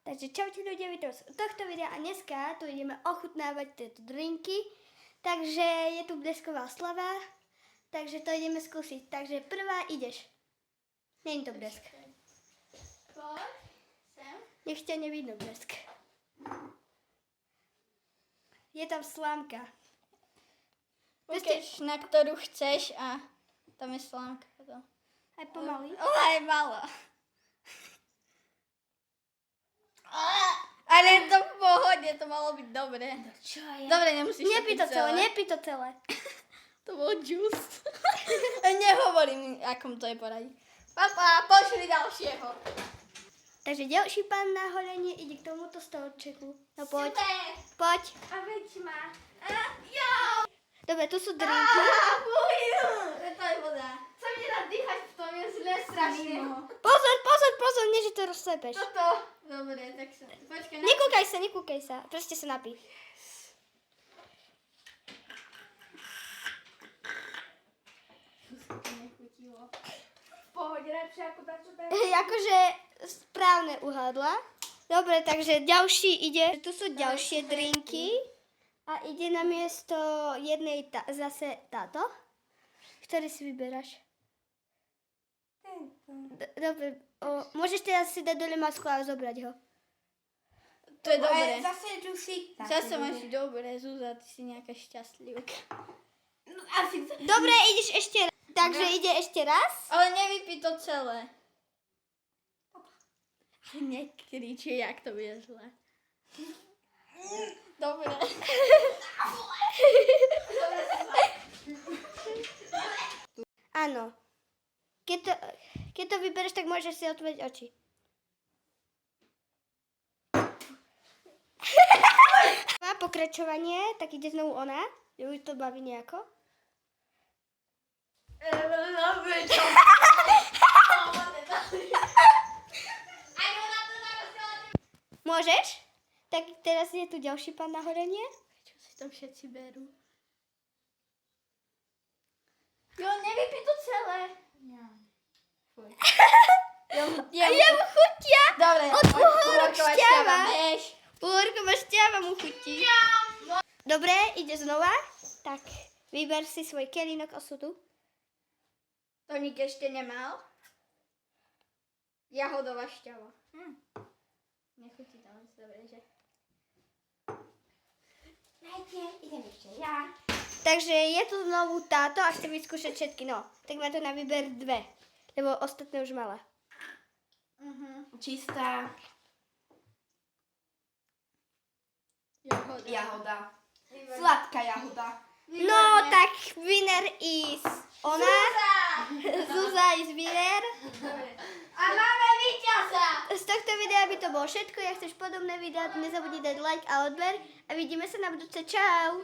Takže čaute ľudia, vítam z tohto videa a dneska tu ideme ochutnávať tieto drinky. Takže je tu blesková slava, takže to ideme skúsiť. Takže prvá ideš. Není to blesk. Nech ťa nevidno blesk. Je tam slámka. Ukáž, na ktorú chceš a tam je slámka. Aj pomaly. Aj malo. Ale to v pohode, to malo byť dobre. Čo je? Dobre, nemusíš Nepí to piť celé, nepí to celé. To bol džús. Nehovorím, akom to je poradí. Papa, pošli ďalšieho. Takže ďalší pán na holenie ide k tomuto stolčeku. No poď, Super. poď. A veď má. Jo. Dobre, tu sú drinky. To je voda. Sa mi nedá dýchať v tom, je zle strašne. Pozor, nie, že to rozslepeš. Toto. Dobre, tak sa. Počkaj. Nekúkaj sa. Proste sa napí. Nechutilo. V pohode, lepšie ako dačo tak. Akože správne uhádla. Dobre, takže ďalší ide. Tu sú ďalšie drinky. A ide na miesto jednej zase táto. Ktorý si vyberáš? Dobre. Môžeš teraz si dať dole masku a zobrať ho. To je dobre. Zase džusík. Zase máš dobre, Zúza, ty si nejaká šťastlivka. No, asi... Dobre, ideš ešte raz. Takže ide ešte raz. Ale nevypí to celé. Nekričí, jak to bude zle. Dobre. Áno. Keď to vybereš, tak môžeš si otvoriť oči. Má pokračovanie, tak ide znovu ona. Ju to baví nejako. Môžeš? Tak teraz je tu ďalší pán na horenie. Čo si to všetci berú? Jo, nevypí to celé. Jemu chutia. Dobre. Od uhorok uhorková šťava. Bež. Uhorková šťava mu chutí. Dobre, ide znova. Tak, vyber si svoj kelínok osudu. To nik ešte nemal. Jahodová šťava. Nechutí to moc dobre, že? Idem ešte ja. Takže je tu znovu táto a chce vyskúšať všetky. No, tak má to na výber 2. Lebo ostatné už mala. Čistá Jahoda. jahoda. Sladká jahoda. No, tak winner is ona. Zúza is winner. A máme víťaza! Z tohto videa by to bolo všetko. Ak chceš podobné videá, nezabudni dať like a odber. A vidíme sa na budúce. Čau.